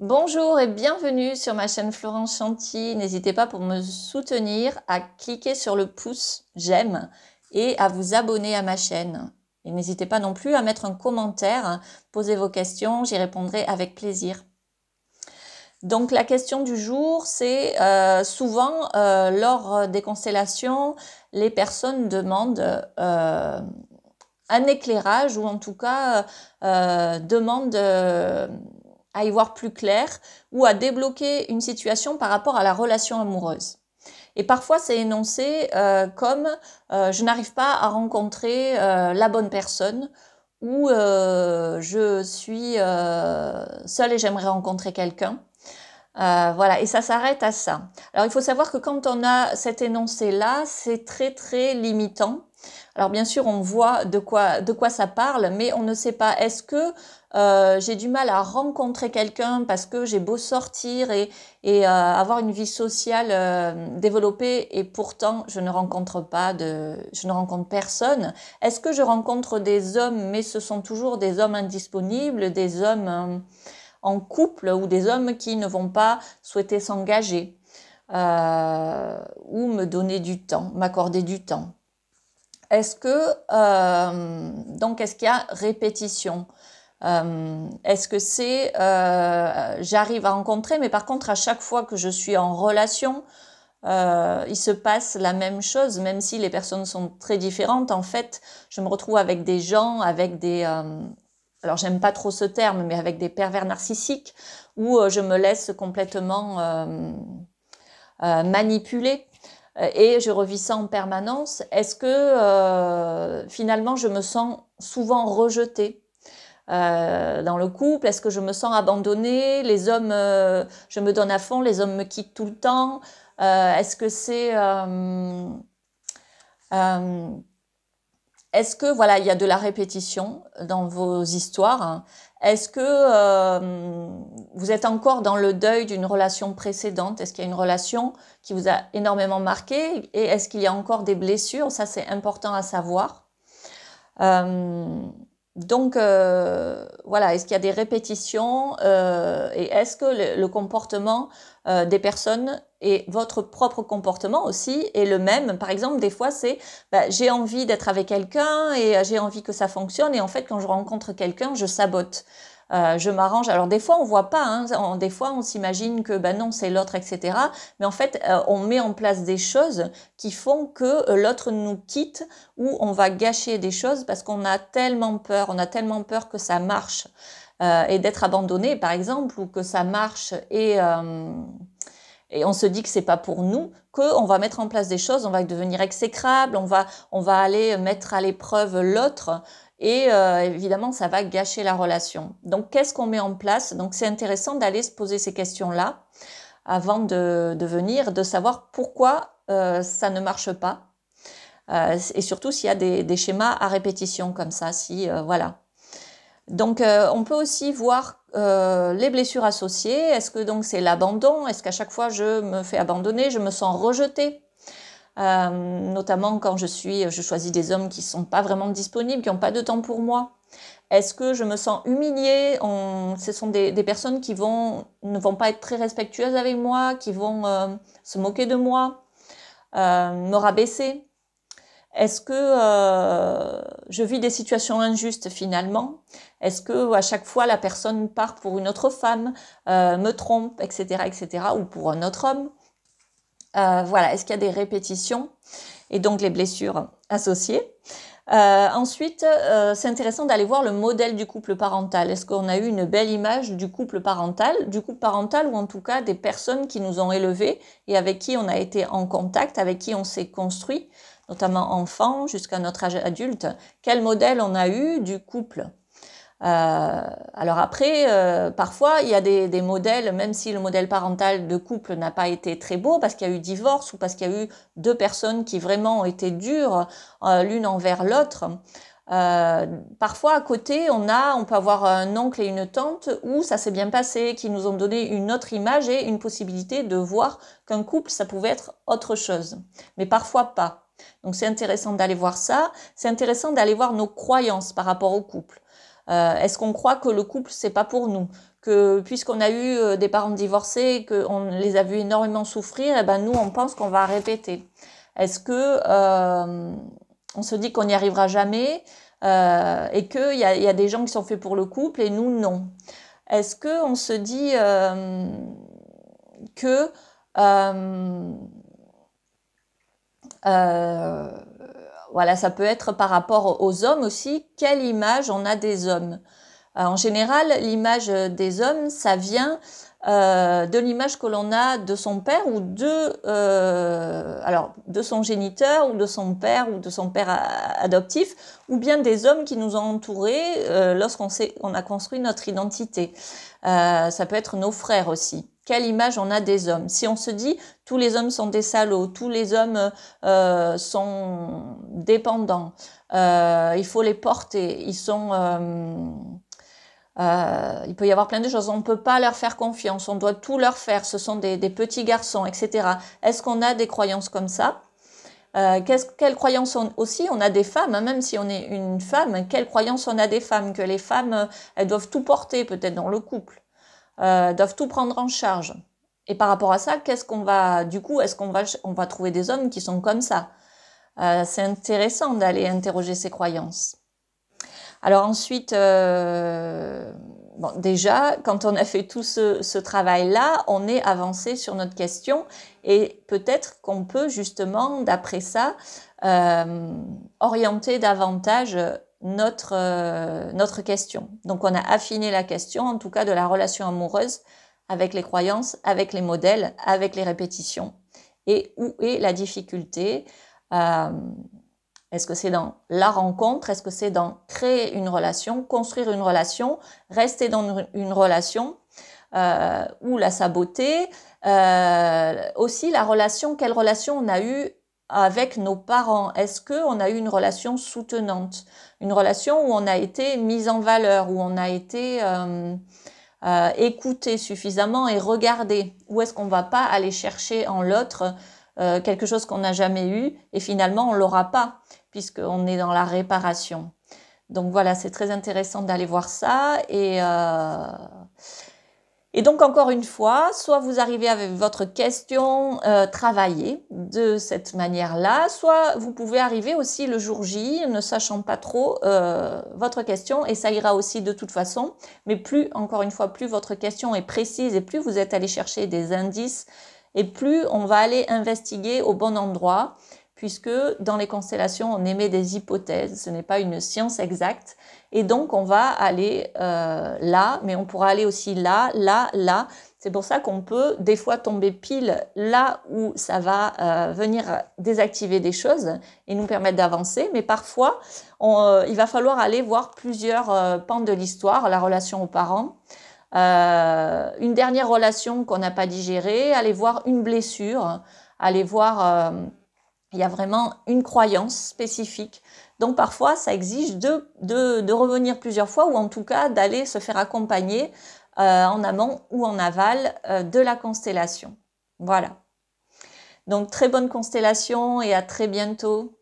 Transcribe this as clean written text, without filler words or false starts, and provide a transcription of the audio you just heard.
Bonjour et bienvenue sur ma chaîne Florence Chanty. N'hésitez pas pour me soutenir à cliquer sur le pouce j'aime et à vous abonner à ma chaîne. Et n'hésitez pas non plus à mettre un commentaire, poser vos questions, j'y répondrai avec plaisir. Donc la question du jour, c'est souvent lors des constellations, les personnes demandent un éclairage ou en tout cas demandent à y voir plus clair ou à débloquer une situation par rapport à la relation amoureuse. Et parfois, c'est énoncé comme je n'arrive pas à rencontrer la bonne personne ou je suis seule et j'aimerais rencontrer quelqu'un. Voilà, et ça s'arrête à ça. Alors, il faut savoir que quand on a cet énoncé-là, c'est très, très limitant. Alors, bien sûr, on voit de quoi ça parle, mais on ne sait pas. Est-ce que j'ai du mal à rencontrer quelqu'un parce que j'ai beau sortir et avoir une vie sociale développée et pourtant je ne rencontre personne. Est-ce que je rencontre des hommes, mais ce sont toujours des hommes indisponibles, des hommes en couple ou des hommes qui ne vont pas souhaiter s'engager ou me donner du temps, m'accorder du temps. Est-ce que donc est-ce qu'il y a répétition? Est-ce que c'est j'arrive à rencontrer, mais par contre à chaque fois que je suis en relation, il se passe la même chose, même si les personnes sont très différentes. En fait, je me retrouve avec des gens, avec des alors j'aime pas trop ce terme, mais avec des pervers narcissiques, où je me laisse complètement manipuler et je revis ça en permanence. Est-ce que finalement je me sens souvent rejetée dans le couple? Est-ce que je me sens abandonnée? Les hommes, je me donne à fond, les hommes me quittent tout le temps. Est-ce que c'est euh, est-ce que voilà, il y a de la répétition dans vos histoires? Est-ce que vous êtes encore dans le deuil d'une relation précédente? Est-ce qu'il y a une relation qui vous a énormément marqué? Et est-ce qu'il y a encore des blessures? Ça, c'est important à savoir. Euh, donc voilà, est-ce qu'il y a des répétitions et est-ce que le comportement des personnes et votre propre comportement aussi est le même? Par exemple, des fois c'est j'ai envie d'être avec quelqu'un et j'ai envie que ça fonctionne et en fait quand je rencontre quelqu'un, je sabote. Je m'arrange. Alors des fois on voit pas, hein, des fois on s'imagine que non c'est l'autre, etc. Mais en fait on met en place des choses qui font que l'autre nous quitte ou on va gâcher des choses parce qu'on a tellement peur, que ça marche et d'être abandonné par exemple ou que ça marche et on se dit que c'est pas pour nous, qu'on va mettre en place des choses, on va devenir exécrable, on va aller mettre à l'épreuve l'autre et évidemment ça va gâcher la relation. Donc qu'est-ce qu'on met en place? Donc c'est intéressant d'aller se poser ces questions-là avant de venir, de savoir pourquoi ça ne marche pas et surtout s'il y a des schémas à répétition comme ça, si voilà. Donc, on peut aussi voir les blessures associées. Est-ce que donc c'est l'abandon? Est-ce qu'à chaque fois je me fais abandonner, je me sens rejetée? Notamment quand je choisis des hommes qui sont pas vraiment disponibles, qui n'ont pas de temps pour moi. Est-ce que je me sens humiliée? Ce sont des personnes qui ne vont pas être très respectueuses avec moi, qui vont se moquer de moi, me rabaisser. Est-ce que je vis des situations injustes finalement? Est-ce que à chaque fois la personne part pour une autre femme, me trompe, etc., etc., ou pour un autre homme? Voilà, est-ce qu'il y a des répétitions et donc les blessures associées? Ensuite, c'est intéressant d'aller voir le modèle du couple parental. Est-ce qu'on a eu une belle image du couple parental ou en tout cas des personnes qui nous ont élevés et avec qui on a été en contact, avec qui on s'est construit, notamment enfant jusqu'à notre âge adulte? Quel modèle on a eu du couple? Alors après, parfois, il y a des modèles, même si le modèle parental de couple n'a pas été très beau, parce qu'il y a eu divorce ou parce qu'il y a eu deux personnes qui vraiment ont été dures l'une envers l'autre. Parfois, à côté, on peut avoir un oncle et une tante où ça s'est bien passé, qui nous ont donné une autre image et une possibilité de voir qu'un couple, ça pouvait être autre chose. Mais parfois pas. Donc c'est intéressant d'aller voir ça. C'est intéressant d'aller voir nos croyances par rapport au couple. Est-ce qu'on croit que le couple c'est pas pour nous, que puisqu'on a eu des parents divorcés, qu'on les a vus énormément souffrir, et ben nous, on pense qu'on va répéter. Est-ce que on se dit qu'on n'y arrivera jamais et qu'il y a des gens qui sont faits pour le couple et nous, non? Est-ce que on se dit que voilà, ça peut être par rapport aux hommes aussi. Quelle image on a des hommes? En général, l'image des hommes, ça vient de l'image que l'on a de son père ou de son géniteur ou de son père adoptif, ou bien des hommes qui nous ont entourés on a construit notre identité. Ça peut être nos frères aussi. Quelle image on a des hommes? Si on se dit tous les hommes sont des salauds, tous les hommes sont dépendants, il faut les porter, il peut y avoir plein de choses. On ne peut pas leur faire confiance, on doit tout leur faire. Ce sont des petits garçons, etc. Est-ce qu'on a des croyances comme ça? Quelles croyances aussi on a des femmes, hein, même si on est une femme, quelles croyances on a des femmes? Que les femmes, elles doivent tout porter peut-être dans le couple, doivent tout prendre en charge. Et par rapport à ça, est-ce qu'on va trouver des hommes qui sont comme ça? C'est intéressant d'aller interroger ces croyances. Alors ensuite, déjà, quand on a fait tout ce travail-là, on est avancé sur notre question et peut-être qu'on peut justement, d'après ça, orienter davantage notre question. Donc on a affiné la question, en tout cas de la relation amoureuse, avec les croyances, avec les modèles, avec les répétitions. Et où est la difficulté? Est-ce que c'est dans la rencontre? Est-ce que c'est dans créer une relation, construire une relation, rester dans une relation ou la saboter? Aussi la relation, quelle relation on a eue avec nos parents? Est-ce qu'on a eu une relation soutenante? Une relation où on a été mis en valeur, où on a été écouté suffisamment et regardé? Ou est-ce qu'on ne va pas aller chercher en l'autre quelque chose qu'on n'a jamais eu et finalement on l'aura pas, puisqu'on est dans la réparation. Donc voilà, c'est très intéressant d'aller voir ça. Et donc encore une fois, soit vous arrivez avec votre question travaillée de cette manière-là, soit vous pouvez arriver aussi le jour J, ne sachant pas trop votre question, et ça ira aussi de toute façon. Mais encore une fois, plus votre question est précise et plus vous êtes allé chercher des indices, et plus on va aller investiguer au bon endroit, puisque dans les constellations, on émet des hypothèses, ce n'est pas une science exacte, et donc on va aller là, mais on pourra aller aussi là, là, là. C'est pour ça qu'on peut des fois tomber pile là où ça va venir désactiver des choses et nous permettre d'avancer, mais parfois, il va falloir aller voir plusieurs pans de l'histoire, la relation aux parents, une dernière relation qu'on n'a pas digérée, aller voir une blessure, aller voir, il y a vraiment une croyance spécifique. Donc parfois, ça exige de revenir plusieurs fois ou en tout cas d'aller se faire accompagner en amont ou en aval de la constellation. Voilà. Donc très bonne constellation et à très bientôt.